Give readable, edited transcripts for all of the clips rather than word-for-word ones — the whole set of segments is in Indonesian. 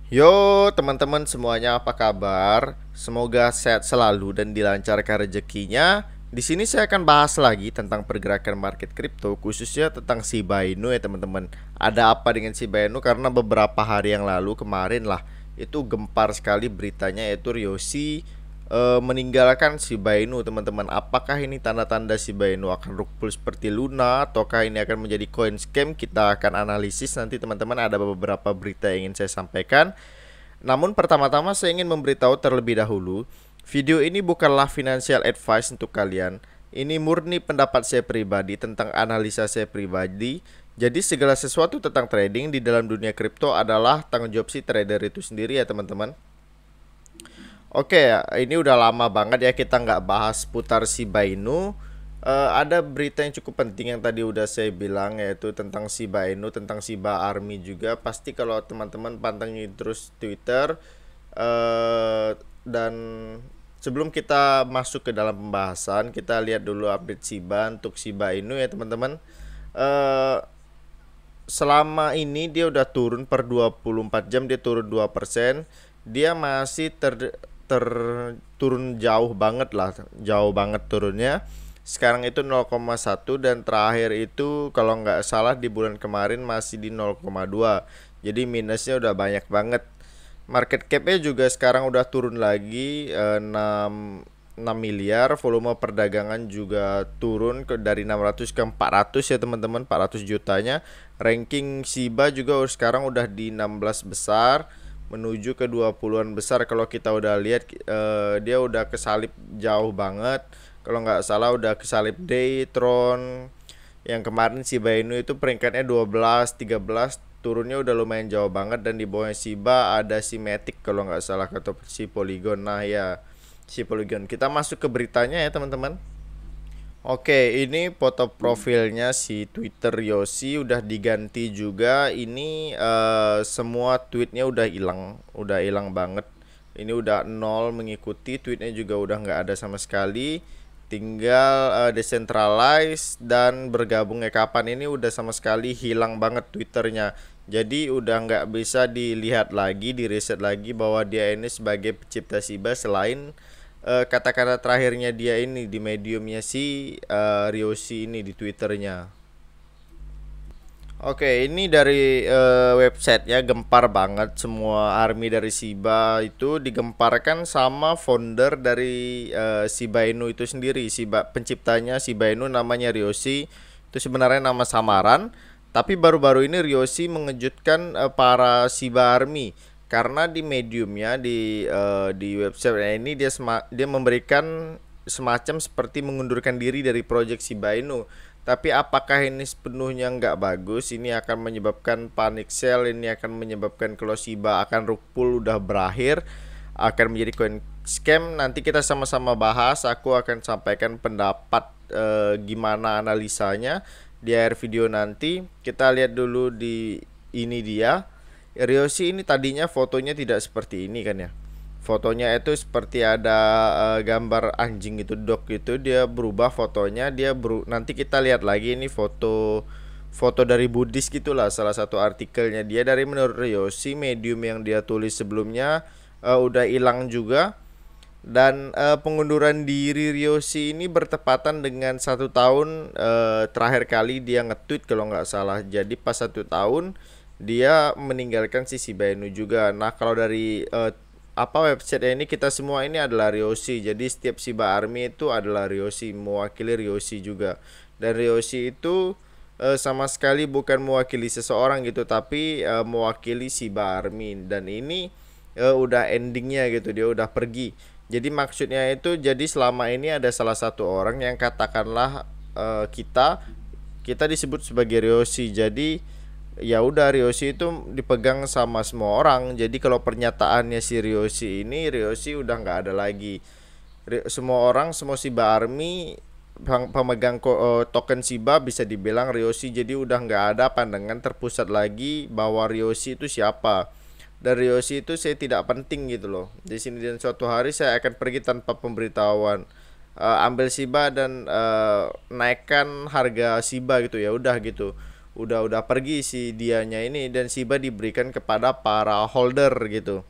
Yo teman-teman semuanya, apa kabar? Semoga sehat selalu dan dilancarkan rezekinya. Di sini saya akan bahas lagi tentang pergerakan market kripto, khususnya tentang Shiba Inu ya teman-teman. Ada apa dengan Shiba Inu? Karena beberapa hari yang lalu kemarin lah itu gempar sekali beritanya, yaitu Ryoshi meninggalkan Shiba Inu teman-teman. Apakah ini tanda-tanda Shiba Inu akan rug pull seperti Luna, ataukah ini akan menjadi coin scam? Kita akan analisis nanti teman-teman. Ada beberapa berita yang ingin saya sampaikan. Namun pertama-tama saya ingin memberitahu terlebih dahulu, video ini bukanlah financial advice untuk kalian. Ini murni pendapat saya pribadi tentang analisa saya pribadi. Jadi segala sesuatu tentang trading di dalam dunia kripto adalah tanggung jawab si trader itu sendiri ya teman-teman. Oke ya, ini udah lama banget ya kita nggak bahas putar Shiba Inu. Ada berita yang cukup penting yang tadi udah saya bilang, yaitu tentang Shiba Inu, tentang Shiba Army juga. Pasti kalau teman-teman pantengin terus Twitter. Dan sebelum kita masuk ke dalam pembahasan, kita lihat dulu update Shiba untuk Shiba Inu ya teman-teman. Eh, Selama ini dia udah turun per 24 jam, dia turun 2%. Dia masih turun jauh banget lah, jauh banget turunnya. Sekarang itu 0,1, dan terakhir itu kalau nggak salah di bulan kemarin masih di 0,2. Jadi minusnya udah banyak banget. Market cap-nya juga sekarang udah turun lagi, 6 miliar. Volume perdagangan juga turun dari 600 ke 400 ya teman-teman, 400 jutanya. Ranking Shiba juga sekarang udah di 16 besar menuju ke 20-an besar. Kalau kita udah lihat, dia udah kesalip jauh banget. Kalau nggak salah udah kesalip Daytron. Yang kemarin Shiba Inu itu peringkatnya 12, 13, turunnya udah lumayan jauh banget. Dan di bawahnya Shiba ada si Matic kalau nggak salah, atau si Polygon. Nah ya, si Polygon. Kita masuk ke beritanya ya teman-teman. Oke, ini foto profilnya si Twitter Yosi udah diganti juga. Ini semua tweetnya udah hilang banget. Ini udah nol mengikuti, tweetnya juga udah nggak ada sama sekali. Tinggal decentralized dan bergabung kapan, ini udah sama sekali hilang banget Twitternya. Jadi udah nggak bisa dilihat lagi, di reset lagi bahwa dia ini sebagai pencipta Shiba, selain kata-kata terakhirnya dia ini di mediumnya si Ryoshi ini di Twitternya. Oke, ini dari websitenya gempar banget. Semua army dari Shiba itu digemparkan sama founder dari Shiba Inu itu sendiri. Shiba, penciptanya Shiba Inu namanya Ryoshi. Itu sebenarnya nama samaran, tapi baru-baru ini Ryoshi mengejutkan para Shiba Army, karena di mediumnya di website ini dia memberikan semacam seperti mengundurkan diri dari project Shiba Inu. Tapi apakah ini sepenuhnya nggak bagus? Ini akan menyebabkan panic sell, ini akan menyebabkan kalau Shiba akan rug pull udah berakhir, akan menjadi coin scam. Nanti kita sama-sama bahas. Aku akan sampaikan pendapat gimana analisanya di akhir video nanti. Kita lihat dulu di ini dia. Ryoshi ini tadinya fotonya tidak seperti ini kan ya. Fotonya itu seperti ada gambar anjing gitu, dog gitu. Dia berubah fotonya, nanti kita lihat lagi ini foto foto dari Buddhis gitulah, salah satu artikelnya dia. Dari menurut Ryoshi, medium yang dia tulis sebelumnya udah hilang juga. Dan pengunduran diri Ryoshi ini bertepatan dengan 1 tahun terakhir kali dia nge-tweet kalau nggak salah. Jadi pas 1 tahun dia meninggalkan si Shiba Inu juga. Nah kalau dari website ini, kita semua ini adalah Ryoshi. Jadi setiap Shiba Army itu adalah Ryoshi, mewakili Ryoshi juga. Dan Ryoshi itu sama sekali bukan mewakili seseorang gitu, tapi mewakili Shiba Army. Dan ini udah endingnya gitu, dia udah pergi. Jadi maksudnya itu, jadi selama ini ada salah satu orang yang katakanlah kita disebut sebagai Ryoshi. Jadi ya udah, Ryoshi itu dipegang sama semua orang. Jadi kalau pernyataannya si Ryoshi ini, Ryoshi udah nggak ada lagi. Semua orang, semua Shiba Army pemegang token Shiba bisa dibilang Ryoshi. Jadi udah nggak ada pandangan terpusat lagi bahwa Ryoshi itu siapa. Dan Ryoshi itu saya tidak penting gitu loh di sini. Dan suatu hari saya akan pergi tanpa pemberitahuan, ambil Shiba dan naikkan harga Shiba gitu, ya udah gitu. udah pergi si dianya ini, dan Shiba diberikan kepada para holder gitu.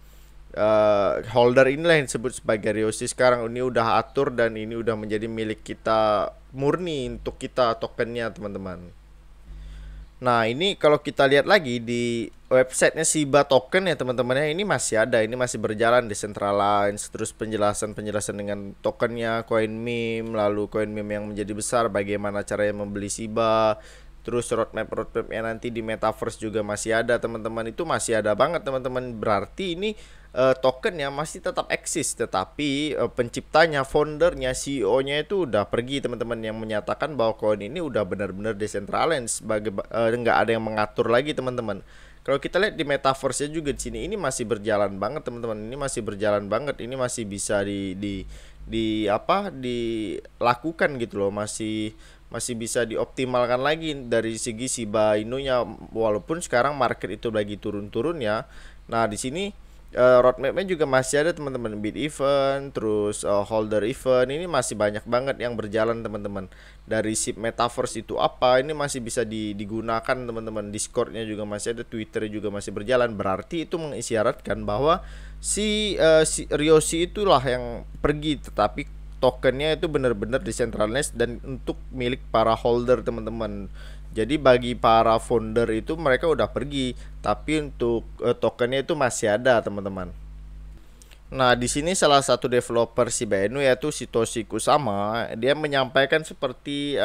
Holder inilah yang disebut sebagai Ryoshi sekarang. Ini udah atur dan ini udah menjadi milik kita murni untuk kita tokennya, teman-teman. Nah, ini kalau kita lihat lagi di websitenya Shiba Token ya teman-teman ya, ini masih ada, ini masih berjalan decentralized, terus penjelasan-penjelasan dengan tokennya, koin meme, lalu koin meme yang menjadi besar, bagaimana caranya membeli Shiba, terus roadmapnya nanti di metaverse juga masih ada teman-teman, itu masih ada banget teman-teman. Berarti ini tokennya masih tetap eksis, tetapi penciptanya, foundernya, CEO-nya itu udah pergi teman-teman, yang menyatakan bahwa koin ini udah benar-benar decentralized, sebagai nggak ada yang mengatur lagi teman-teman. Kalau kita lihat di metaverse-nya juga di sini, ini masih berjalan banget teman-teman, ini masih berjalan banget, ini masih bisa di apa dilakukan gitu loh, masih bisa dioptimalkan lagi dari segi Shiba Inu-nya, walaupun sekarang market itu lagi turun-turun ya. Nah, di sini roadmapnya juga masih ada teman-teman, bid event, terus holder event, ini masih banyak banget yang berjalan teman-teman. Dari SIP metaverse itu apa, ini masih bisa digunakan teman-teman. Discordnya juga masih ada, Twitter juga masih berjalan. Berarti itu mengisyaratkan bahwa si Ryoshi itulah yang pergi, tetapi tokennya itu benar-benar decentralized dan untuk milik para holder teman-teman. Jadi bagi para founder itu mereka udah pergi, tapi untuk tokennya itu masih ada teman-teman. Nah, di sini salah satu developer Shiba Inu yaitu Satoshi Kusama, dia menyampaikan seperti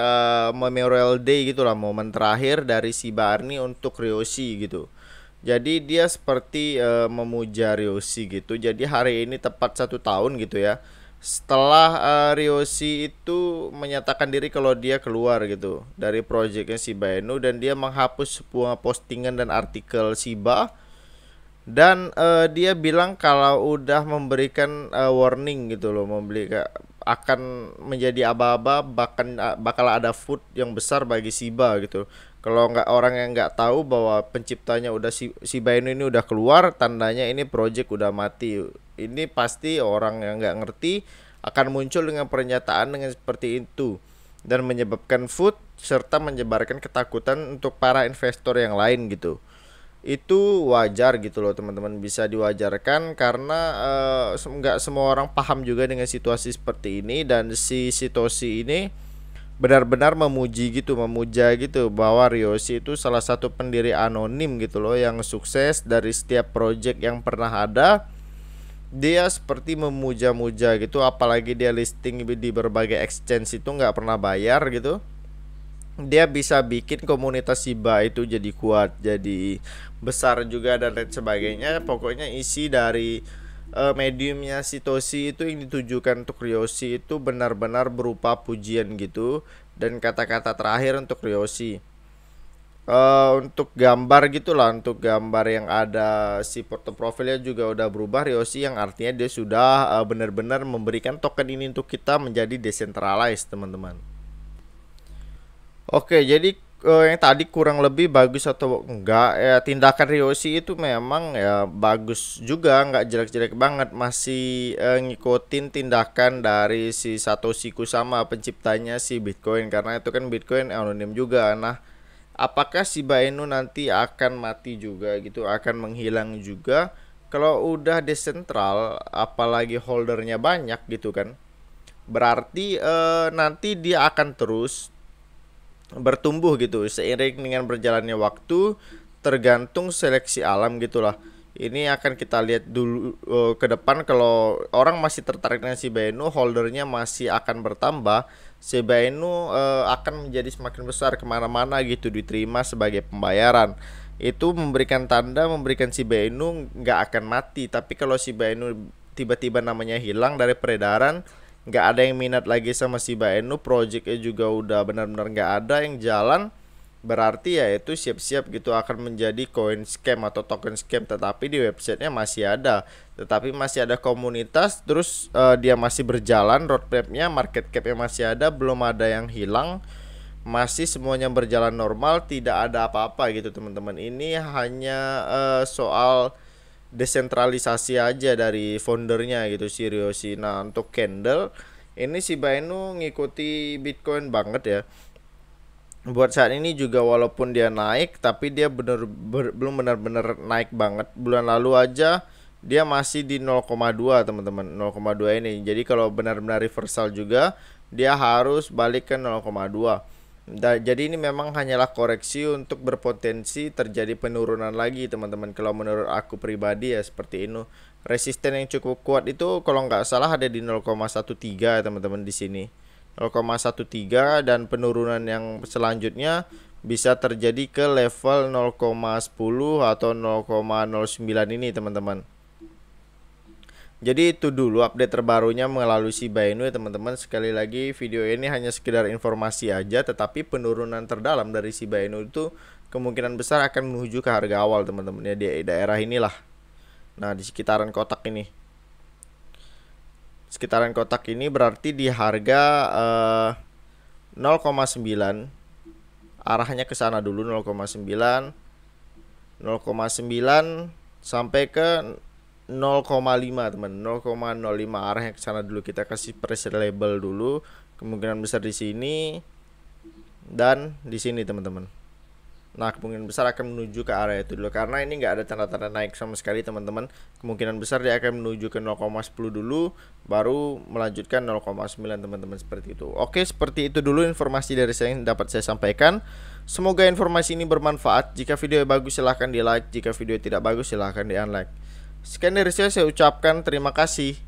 Memorial Day gitulah, momen terakhir dari Shiba Inu untuk Ryoshi gitu. Jadi dia seperti memuja Ryoshi gitu. Jadi hari ini tepat 1 tahun gitu ya, setelah Ryoshi itu menyatakan diri kalau dia keluar gitu dari proyeknya Shiba Inu, dan dia menghapus semua postingan dan artikel Shiba, dan dia bilang kalau udah memberikan warning gitu loh, akan menjadi aba-aba, bahkan bakal ada food yang besar bagi Shiba gitu. Kalau nggak, orang yang nggak tahu bahwa penciptanya udah Shiba Inu ini udah keluar, tandanya ini project udah mati. Ini pasti orang yang nggak ngerti akan muncul dengan pernyataan dengan seperti itu, dan menyebabkan food serta menyebarkan ketakutan untuk para investor yang lain gitu. Itu wajar gitu loh teman-teman, bisa diwajarkan karena nggak semua orang paham juga dengan situasi seperti ini, dan si Satoshi ini benar-benar memuja gitu bahwa Ryoshi itu salah satu pendiri anonim gitu loh, yang sukses dari setiap project yang pernah ada. Dia seperti memuja-muja gitu, apalagi dia listing di berbagai exchange itu nggak pernah bayar gitu. Dia bisa bikin komunitas Shiba itu jadi kuat, jadi besar juga, dan lain sebagainya. Pokoknya isi dari mediumnya Satoshi itu yang ditujukan untuk Ryoshi itu benar-benar berupa pujian gitu, dan kata-kata terakhir untuk Ryoshi. Untuk gambar gitulah, untuk gambar yang ada si foto profilnya juga udah berubah Ryoshi, yang artinya dia sudah benar-benar memberikan token ini untuk kita menjadi decentralized teman-teman. Oke, jadi yang tadi kurang lebih bagus atau enggak ya, tindakan Ryoshi itu memang ya bagus juga, enggak jelek-jelek banget, masih ngikutin tindakan dari si Satoshi Kusama, penciptanya si Bitcoin, karena itu kan Bitcoin anonim juga. Nah, apakah Shiba Inu nanti akan mati juga gitu, akan menghilang juga kalau udah desentral, apalagi holdernya banyak gitu kan? Berarti nanti dia akan terus bertumbuh gitu seiring dengan berjalannya waktu, tergantung seleksi alam gitulah. Ini akan kita lihat dulu ke depan, kalau orang masih tertarik dengan Shiba Inu, holdernya masih akan bertambah, Shiba Inu akan menjadi semakin besar, kemana-mana gitu diterima sebagai pembayaran. Itu memberikan tanda, memberikan Shiba Inu nggak akan mati. Tapi kalau Shiba Inu tiba-tiba namanya hilang dari peredaran, nggak ada yang minat lagi sama Shiba Inu, projectnya juga udah benar-benar nggak ada yang jalan, berarti ya itu siap-siap gitu akan menjadi coin scam atau token scam. Tetapi di websitenya masih ada, tetapi masih ada komunitas, terus dia masih berjalan, roadmapnya, market capnya masih ada, belum ada yang hilang, masih semuanya berjalan normal, tidak ada apa-apa gitu teman-teman. Ini hanya soal desentralisasi aja dari foundernya gitu si Ryoshi. Nah, untuk candle ini Shiba Inu ngikuti Bitcoin banget ya. buat saat ini juga walaupun dia naik, tapi dia belum benar-benar naik banget. Bulan lalu aja dia masih di 0,2 teman-teman, 0,2 ini. Jadi kalau benar-benar reversal juga dia harus balik ke 0,2. Jadi ini memang hanyalah koreksi untuk berpotensi terjadi penurunan lagi teman-teman. Kalau menurut aku pribadi ya seperti ini. Resisten yang cukup kuat itu kalau nggak salah ada di 0,13 teman-teman di sini. 0,13 dan penurunan yang selanjutnya bisa terjadi ke level 0,10 atau 0,09 ini teman-teman. Jadi itu dulu update terbarunya melalui Shiba Inu ya teman-teman. Sekali lagi video ini hanya sekedar informasi aja, tetapi penurunan terdalam dari Shiba Inu itu kemungkinan besar akan menuju ke harga awal teman-teman ya, di daerah inilah. Nah, di sekitaran kotak ini. Sekitaran kotak ini berarti di harga 0,9, arahnya ke sana dulu 0,9 sampai ke 0,5 teman, 0,05 arahnya ke sana dulu. Kita kasih pressure label dulu, kemungkinan besar di sini dan di sini teman-teman. Nah, kemungkinan besar akan menuju ke area itu dulu, karena ini nggak ada tanda-tanda naik sama sekali teman-teman. Kemungkinan besar dia akan menuju ke 0,10 dulu, baru melanjutkan 0,9 teman-teman, seperti itu. Oke, seperti itu dulu informasi dari saya yang dapat saya sampaikan. Semoga informasi ini bermanfaat. Jika video bagus silahkan di like, jika video tidak bagus silahkan di unlike. Sekian dari saya ucapkan terima kasih.